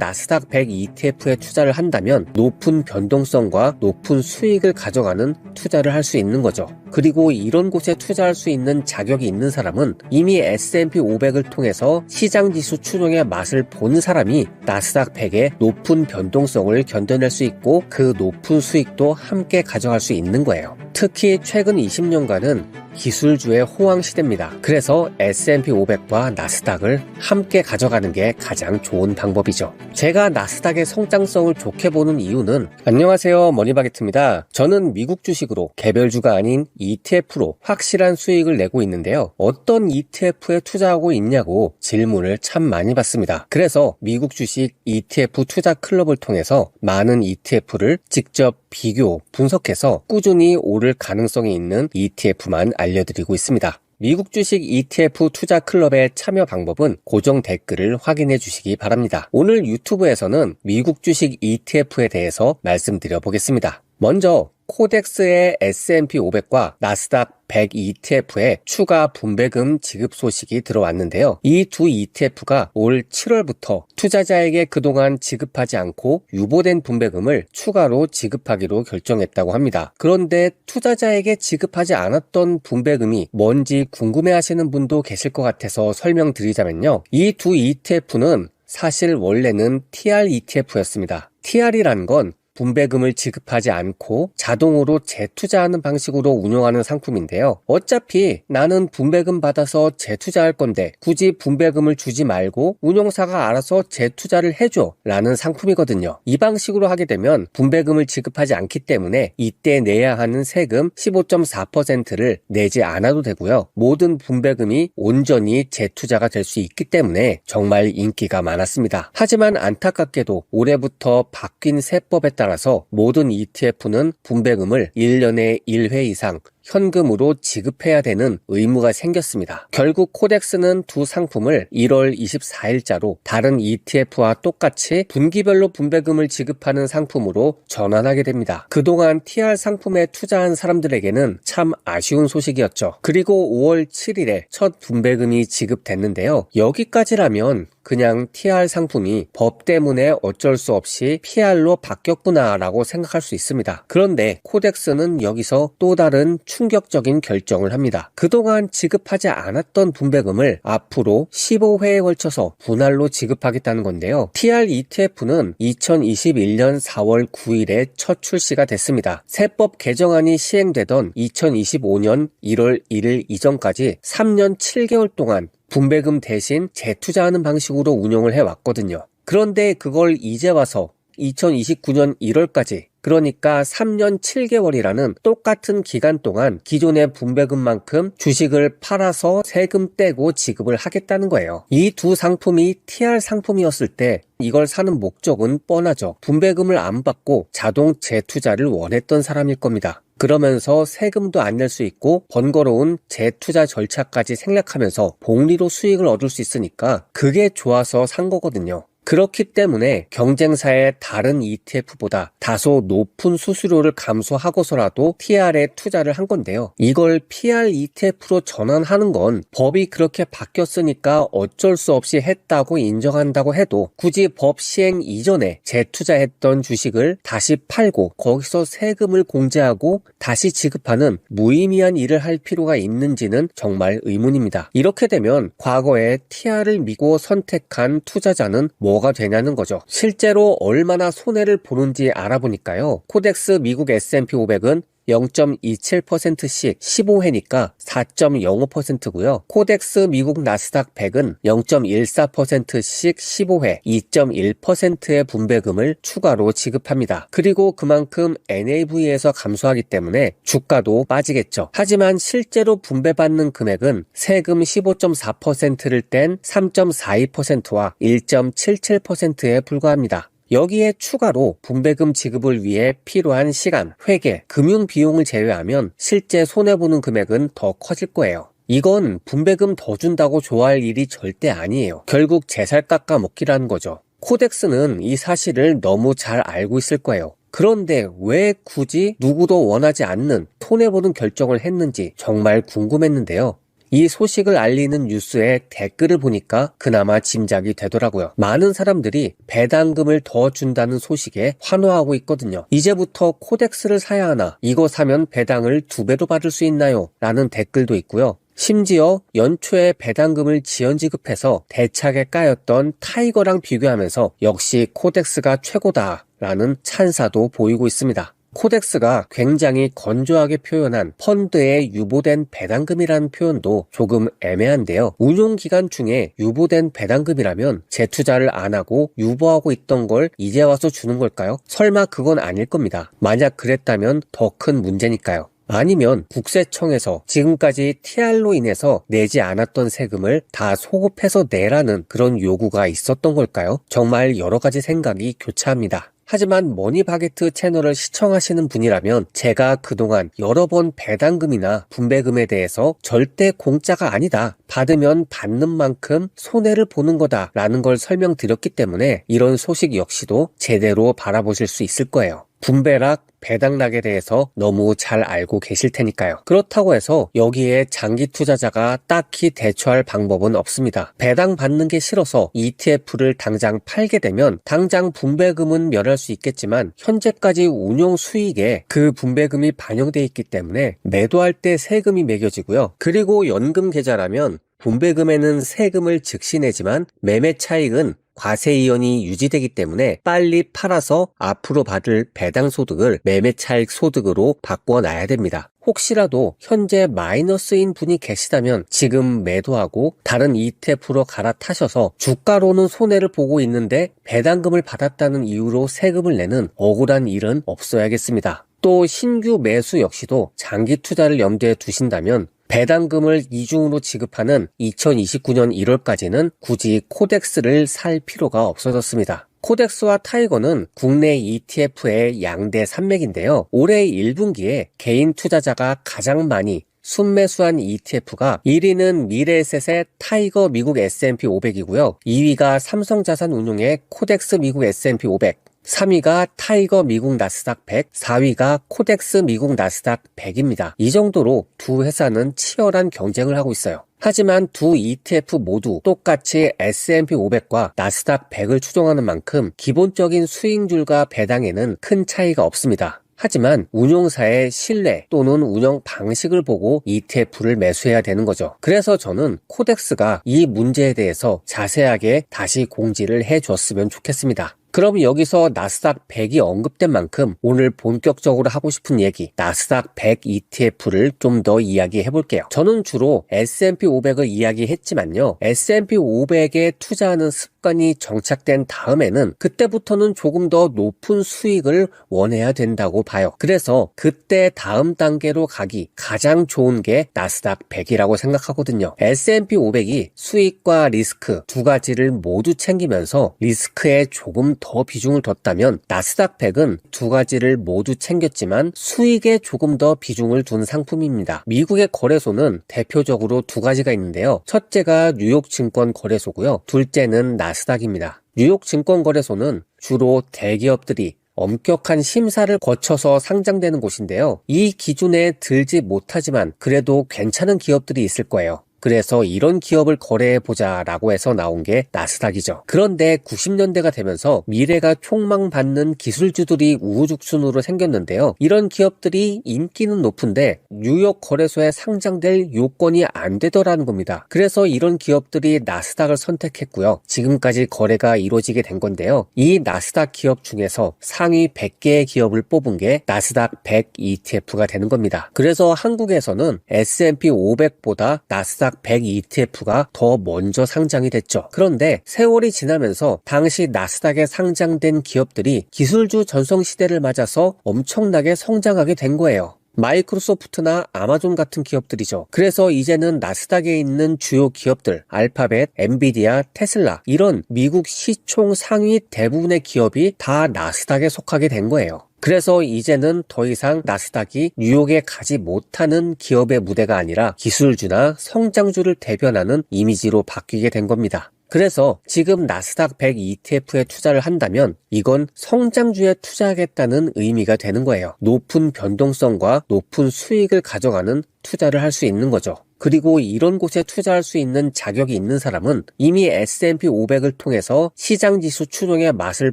나스닥 100 ETF에 투자를 한다면 높은 변동성과 높은 수익을 가져가는 투자를 할 수 있는 거죠. 그리고 이런 곳에 투자할 수 있는 자격이 있는 사람은 이미 S&P 500을 통해서 시장지수 추종의 맛을 본 사람이 나스닥 100의 높은 변동성을 견뎌낼 수 있고 그 높은 수익도 함께 가져갈 수 있는 거예요. 특히 최근 20년간은 기술주의 호황 시대입니다. 그래서 S&P 500과 나스닥을 함께 가져가는 게 가장 좋은 방법이죠. 제가 나스닥의 성장성을 좋게 보는 이유는 안녕하세요, 머니바게트입니다. 저는 미국 주식으로 개별주가 아닌 ETF로 확실한 수익을 내고 있는데요. 어떤 ETF에 투자하고 있냐고 질문을 참 많이 받습니다. 그래서 미국 주식 ETF 투자 클럽을 통해서 많은 ETF를 직접 비교, 분석해서 꾸준히 오를 가능성이 있는 ETF만 알려드리고 있습니다. 미국 주식 ETF 투자 클럽의 참여 방법은 고정 댓글을 확인해 주시기 바랍니다. 오늘 유튜브에서는 미국 주식 ETF에 대해서 말씀드려 보겠습니다. 먼저 코덱스의 S&P 500과 나스닥 100 ETF에 추가 분배금 지급 소식이 들어왔는데요. 이 두 ETF가 올 7월부터 투자자에게 그동안 지급하지 않고 유보된 분배금을 추가로 지급하기로 결정했다고 합니다. 그런데 투자자에게 지급하지 않았던 분배금이 뭔지 궁금해하시는 분도 계실 것 같아서 설명드리자면요. 이 두 ETF는 사실 원래는 TR ETF였습니다. TR이란 건 분배금을 지급하지 않고 자동으로 재투자하는 방식으로 운용하는 상품인데요. 어차피 나는 분배금 받아서 재투자할 건데 굳이 분배금을 주지 말고 운용사가 알아서 재투자를 해줘 라는 상품이거든요. 이 방식으로 하게 되면 분배금을 지급하지 않기 때문에 이때 내야 하는 세금 15.4%를 내지 않아도 되고요. 모든 분배금이 온전히 재투자가 될 수 있기 때문에 정말 인기가 많았습니다. 하지만 안타깝게도 올해부터 바뀐 세법에 따라서 모든 ETF는 분배금을 1년에 1회 이상 현금으로 지급해야 되는 의무가 생겼습니다. 결국 코덱스는 두 상품을 1월 24일자로 다른 ETF와 똑같이 분기별로 분배금을 지급하는 상품으로 전환하게 됩니다. 그동안 TR 상품에 투자한 사람들에게는 참 아쉬운 소식이었죠. 그리고 5월 7일에 첫 분배금이 지급됐는데요. 여기까지라면 그냥 TR 상품이 법 때문에 어쩔 수 없이 PR로 바뀌었구나 라고 생각할 수 있습니다. 그런데 코덱스는 여기서 또 다른 충격적인 결정을 합니다. 그동안 지급하지 않았던 분배금을 앞으로 15회에 걸쳐서 분할로 지급하겠다는 건데요. TR ETF는 2021년 4월 9일에 첫 출시가 됐습니다. 세법 개정안이 시행되던 2025년 1월 1일 이전까지 3년 7개월 동안 분배금 대신 재투자하는 방식으로 운용을 해왔거든요. 그런데 그걸 이제 와서 2029년 1월까지 그러니까 3년 7개월이라는 똑같은 기간 동안 기존의 분배금만큼 주식을 팔아서 세금 떼고 지급을 하겠다는 거예요. 이 두 상품이 TR 상품이었을 때 이걸 사는 목적은 뻔하죠. 분배금을 안 받고 자동 재투자를 원했던 사람일 겁니다. 그러면서 세금도 안 낼 수 있고 번거로운 재투자 절차까지 생략하면서 복리로 수익을 얻을 수 있으니까 그게 좋아서 산 거거든요. 그렇기 때문에 경쟁사의 다른 ETF보다 다소 높은 수수료를 감수하고서라도 TR에 투자를 한 건데요. 이걸 PR ETF로 전환하는 건 법이 그렇게 바뀌었으니까 어쩔 수 없이 했다고 인정한다고 해도 굳이 법 시행 이전에 재투자했던 주식을 다시 팔고 거기서 세금을 공제하고 다시 지급하는 무의미한 일을 할 필요가 있는지는 정말 의문입니다. 이렇게 되면 과거에 TR을 믿고 선택한 투자자는 뭐가 되냐는 거죠. 실제로 얼마나 손해를 보는지 알아보니까요. 코덱스 미국 S&P 500은 0.27%씩 15회니까 4.05%고요. 코덱스 미국 나스닥 100은 0.14%씩 15회 2.1%의 분배금을 추가로 지급합니다. 그리고 그만큼 NAV에서 감소하기 때문에 주가도 빠지겠죠. 하지만 실제로 분배받는 금액은 세금 15.4%를 뗀 3.42%와 1.77%에 불과합니다. 여기에 추가로 분배금 지급을 위해 필요한 시간, 회계, 금융 비용을 제외하면 실제 손해보는 금액은 더 커질 거예요. 이건 분배금 더 준다고 좋아할 일이 절대 아니에요. 결국 제 살 깎아 먹기라는 거죠. 코덱스는 이 사실을 너무 잘 알고 있을 거예요. 그런데 왜 굳이 누구도 원하지 않는 손해보는 결정을 했는지 정말 궁금했는데요. 이 소식을 알리는 뉴스의 댓글을 보니까 그나마 짐작이 되더라고요. 많은 사람들이 배당금을 더 준다는 소식에 환호하고 있거든요. 이제부터 코덱스를 사야 하나? 이거 사면 배당을 2배로 받을 수 있나요? 라는 댓글도 있고요. 심지어 연초에 배당금을 지연 지급해서 대차게 까였던 타이거랑 비교하면서 역시 코덱스가 최고다 라는 찬사도 보이고 있습니다. 코덱스가 굉장히 건조하게 표현한 펀드의 유보된 배당금이라는 표현도 조금 애매한데요. 운용기간 중에 유보된 배당금이라면 재투자를 안 하고 유보하고 있던 걸 이제 와서 주는 걸까요? 설마 그건 아닐 겁니다. 만약 그랬다면 더 큰 문제니까요. 아니면 국세청에서 지금까지 TR로 인해서 내지 않았던 세금을 다 소급해서 내라는 그런 요구가 있었던 걸까요? 정말 여러 가지 생각이 교차합니다. 하지만 머니바게트 채널을 시청하시는 분이라면 제가 그동안 여러 번 배당금이나 분배금에 대해서 절대 공짜가 아니다, 받으면 받는 만큼 손해를 보는 거다 라는 걸 설명드렸기 때문에 이런 소식 역시도 제대로 바라보실 수 있을 거예요. 분배락, 배당락에 대해서 너무 잘 알고 계실 테니까요. 그렇다고 해서 여기에 장기 투자자가 딱히 대처할 방법은 없습니다. 배당 받는 게 싫어서 ETF를 당장 팔게 되면 당장 분배금은 면할 수 있겠지만 현재까지 운용 수익에 그 분배금이 반영돼 있기 때문에 매도할 때 세금이 매겨지고요. 그리고 연금 계좌라면 분배금에는 세금을 즉시 내지만 매매 차익은 과세이연이 유지되기 때문에 빨리 팔아서 앞으로 받을 배당 소득을 매매 차익 소득으로 바꿔놔야 됩니다. 혹시라도 현재 마이너스인 분이 계시다면 지금 매도하고 다른 ETF로 갈아타셔서 주가로는 손해를 보고 있는데 배당금을 받았다는 이유로 세금을 내는 억울한 일은 없어야겠습니다. 또 신규 매수 역시도 장기 투자를 염두에 두신다면 배당금을 이중으로 지급하는 2029년 1월까지는 굳이 코덱스를 살 필요가 없어졌습니다. 코덱스와 타이거는 국내 ETF의 양대 산맥인데요. 올해 1분기에 개인 투자자가 가장 많이 순매수한 ETF가 1위는 미래에셋의 타이거 미국 S&P 500이고요. 2위가 삼성자산운용의 코덱스 미국 S&P 500, 3위가 타이거 미국 나스닥 100, 4위가 코덱스 미국 나스닥 100입니다. 이 정도로 두 회사는 치열한 경쟁을 하고 있어요. 하지만 두 ETF 모두 똑같이 S&P 500과 나스닥 100을 추종하는 만큼 기본적인 수익률과 배당에는 큰 차이가 없습니다. 하지만 운용사의 신뢰 또는 운영 방식을 보고 ETF를 매수해야 되는 거죠. 그래서 저는 코덱스가 이 문제에 대해서 자세하게 다시 공지를 해줬으면 좋겠습니다. 그럼 여기서 나스닥 100이 언급된 만큼 오늘 본격적으로 하고 싶은 얘기, 나스닥 100 ETF를 좀 더 이야기해 볼게요. 저는 주로 S&P 500을 이야기했지만요. S&P 500에 투자하는 습관이 정착된 다음에는 그때부터는 조금 더 높은 수익을 원해야 된다고 봐요. 그래서 그때 다음 단계로 가기 가장 좋은 게 나스닥 100이라고 생각하거든요. S&P 500이 수익과 리스크 두 가지를 모두 챙기면서 리스크에 조금 더 비중을 뒀다면 나스닥 100은 두 가지를 모두 챙겼지만 수익에 조금 더 비중을 둔 상품입니다. 미국의 거래소는 대표적으로 두 가지가 있는데요. 첫째가 뉴욕 증권 거래소고요. 둘째는 나스닥입니다. 뉴욕 증권 거래소는 주로 대기업들이 엄격한 심사를 거쳐서 상장되는 곳인데요. 이 기준에 들지 못하지만 그래도 괜찮은 기업들이 있을 거예요. 그래서 이런 기업을 거래해보자 라고 해서 나온 게 나스닥이죠. 그런데 90년대가 되면서 미래가 촉망받는 기술주들이 우후죽순으로 생겼는데요. 이런 기업들이 인기는 높은데 뉴욕 거래소에 상장될 요건이 안 되더라는 겁니다. 그래서 이런 기업들이 나스닥을 선택했고요. 지금까지 거래가 이루어지게 된 건데요. 이 나스닥 기업 중에서 상위 100개의 기업을 뽑은 게 나스닥 100 ETF가 되는 겁니다. 그래서 한국에서는 S&P 500보다 나스닥 100 ETF가 더 먼저 상장이 됐죠. 그런데 세월이 지나면서 당시 나스닥에 상장된 기업들이 기술주 전성시대를 맞아서 엄청나게 성장하게 된 거예요. 마이크로소프트나 아마존 같은 기업들이죠. 그래서 이제는 나스닥에 있는 주요 기업들, 알파벳, 엔비디아, 테슬라 이런 미국 시총 상위 대부분의 기업이 다 나스닥에 속하게 된 거예요. 그래서 이제는 더 이상 나스닥이 뉴욕에 가지 못하는 기업의 무대가 아니라 기술주나 성장주를 대변하는 이미지로 바뀌게 된 겁니다. 그래서 지금 나스닥 100 ETF에 투자를 한다면 이건 성장주에 투자하겠다는 의미가 되는 거예요. 높은 변동성과 높은 수익을 가져가는 투자를 할 수 있는 거죠. 그리고 이런 곳에 투자할 수 있는 자격이 있는 사람은 이미 S&P 500을 통해서 시장지수 추종의 맛을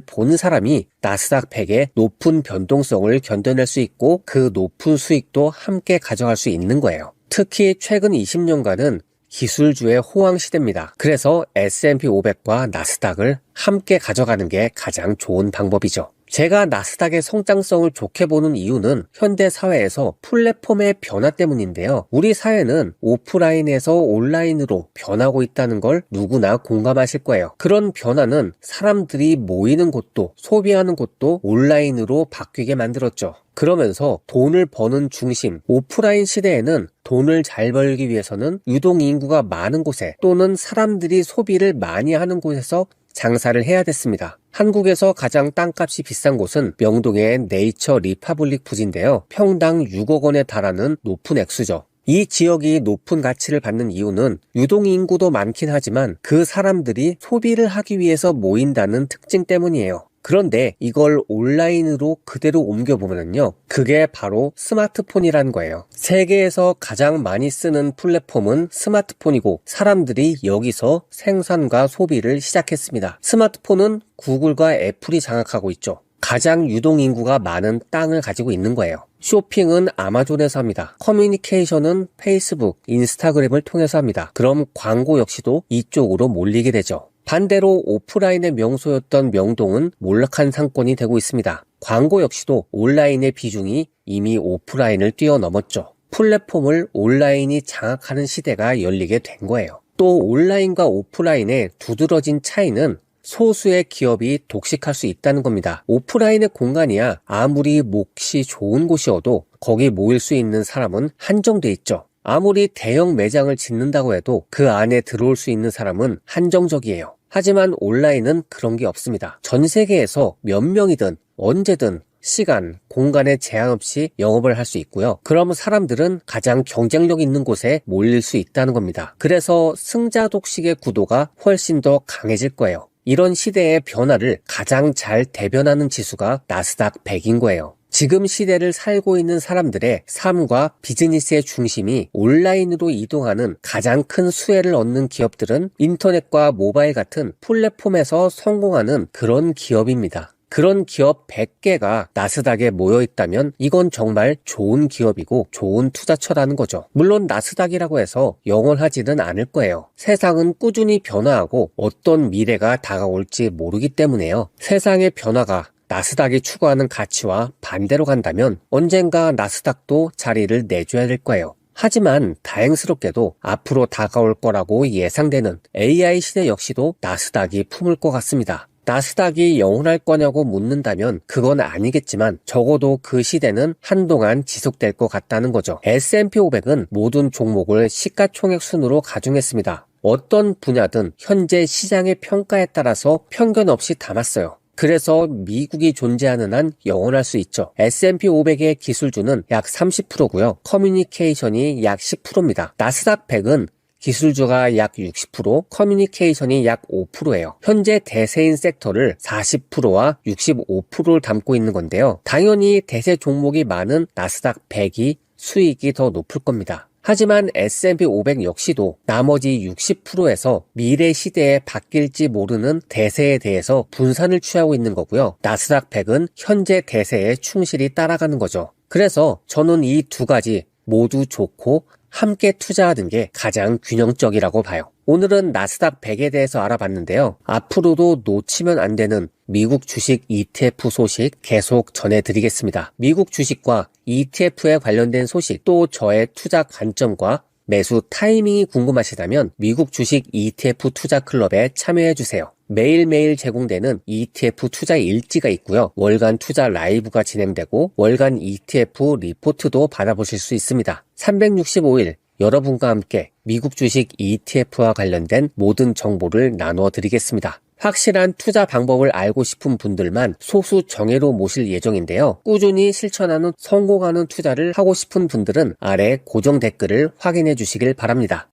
본 사람이 나스닥 100의 높은 변동성을 견뎌낼 수 있고 그 높은 수익도 함께 가져갈 수 있는 거예요. 특히 최근 20년간은 기술주의 호황 시대입니다. 그래서 S&P 500과 나스닥을 함께 가져가는 게 가장 좋은 방법이죠. 제가 나스닥의 성장성을 좋게 보는 이유는 현대 사회에서 플랫폼의 변화 때문인데요. 우리 사회는 오프라인에서 온라인으로 변하고 있다는 걸 누구나 공감하실 거예요. 그런 변화는 사람들이 모이는 곳도 소비하는 곳도 온라인으로 바뀌게 만들었죠. 그러면서 돈을 버는 중심, 오프라인 시대에는 돈을 잘 벌기 위해서는 유동인구가 많은 곳에 또는 사람들이 소비를 많이 하는 곳에서 장사를 해야 됐습니다. 한국에서 가장 땅값이 비싼 곳은 명동의 네이처 리퍼블릭 부지인데요. 평당 6억 원에 달하는 높은 액수죠. 이 지역이 높은 가치를 받는 이유는 유동인구도 많긴 하지만 그 사람들이 소비를 하기 위해서 모인다는 특징 때문이에요. 그런데 이걸 온라인으로 그대로 옮겨보면요. 그게 바로 스마트폰이라는 거예요. 세계에서 가장 많이 쓰는 플랫폼은 스마트폰이고 사람들이 여기서 생산과 소비를 시작했습니다. 스마트폰은 구글과 애플이 장악하고 있죠. 가장 유동인구가 많은 땅을 가지고 있는 거예요. 쇼핑은 아마존에서 합니다. 커뮤니케이션은 페이스북, 인스타그램을 통해서 합니다. 그럼 광고 역시도 이쪽으로 몰리게 되죠. 반대로 오프라인의 명소였던 명동은 몰락한 상권이 되고 있습니다. 광고 역시도 온라인의 비중이 이미 오프라인을 뛰어넘었죠. 플랫폼을 온라인이 장악하는 시대가 열리게 된 거예요. 또 온라인과 오프라인의 두드러진 차이는 소수의 기업이 독식할 수 있다는 겁니다. 오프라인의 공간이야 아무리 몫이 좋은 곳이어도 거기 모일 수 있는 사람은 한정돼 있죠. 아무리 대형 매장을 짓는다고 해도 그 안에 들어올 수 있는 사람은 한정적이에요. 하지만 온라인은 그런 게 없습니다. 전 세계에서 몇 명이든 언제든 시간, 공간에 제한 없이 영업을 할 수 있고요. 그럼 사람들은 가장 경쟁력 있는 곳에 몰릴 수 있다는 겁니다. 그래서 승자 독식의 구도가 훨씬 더 강해질 거예요. 이런 시대의 변화를 가장 잘 대변하는 지수가 나스닥 100인 거예요. 지금 시대를 살고 있는 사람들의 삶과 비즈니스의 중심이 온라인으로 이동하는 가장 큰 수혜를 얻는 기업들은 인터넷과 모바일 같은 플랫폼에서 성공하는 그런 기업입니다. 그런 기업 100개가 나스닥에 모여있다면 이건 정말 좋은 기업이고 좋은 투자처라는 거죠. 물론 나스닥이라고 해서 영원하지는 않을 거예요. 세상은 꾸준히 변화하고 어떤 미래가 다가올지 모르기 때문에요. 세상의 변화가 나스닥이 추구하는 가치와 반대로 간다면 언젠가 나스닥도 자리를 내줘야 될 거예요. 하지만 다행스럽게도 앞으로 다가올 거라고 예상되는 AI 시대 역시도 나스닥이 품을 것 같습니다. 나스닥이 영원할 거냐고 묻는다면 그건 아니겠지만 적어도 그 시대는 한동안 지속될 것 같다는 거죠. S&P 500은 모든 종목을 시가총액 순으로 가중했습니다. 어떤 분야든 현재 시장의 평가에 따라서 편견 없이 담았어요. 그래서 미국이 존재하는 한 영원할 수 있죠. S&P 500의 기술주는 약 30%고요. 커뮤니케이션이 약 10%입니다. 나스닥 100은 기술주가 약 60%, 커뮤니케이션이 약 5%예요. 현재 대세인 섹터를 40%와 65%를 담고 있는 건데요. 당연히 대세 종목이 많은 나스닥 100이 수익이 더 높을 겁니다. 하지만 S&P 500 역시도 나머지 60%에서 미래 시대에 바뀔지 모르는 대세에 대해서 분산을 취하고 있는 거고요. 나스닥 100은 현재 대세에 충실히 따라가는 거죠. 그래서 저는 이 두 가지 모두 좋고 함께 투자하는 게 가장 균형적이라고 봐요. 오늘은 나스닥 100에 대해서 알아봤는데요. 앞으로도 놓치면 안 되는 미국 주식 ETF 소식 계속 전해드리겠습니다. 미국 주식과 ETF에 관련된 소식, 또 저의 투자 관점과 매수 타이밍이 궁금하시다면 미국 주식 ETF 투자 클럽에 참여해주세요. 매일매일 제공되는 ETF 투자 일지가 있고요. 월간 투자 라이브가 진행되고 월간 ETF 리포트도 받아보실 수 있습니다. 365일 여러분과 함께 미국 주식 ETF와 관련된 모든 정보를 나누어 드리겠습니다. 확실한 투자 방법을 알고 싶은 분들만 소수 정예로 모실 예정인데요. 꾸준히 실천하는 성공하는 투자를 하고 싶은 분들은 아래 고정 댓글을 확인해 주시길 바랍니다.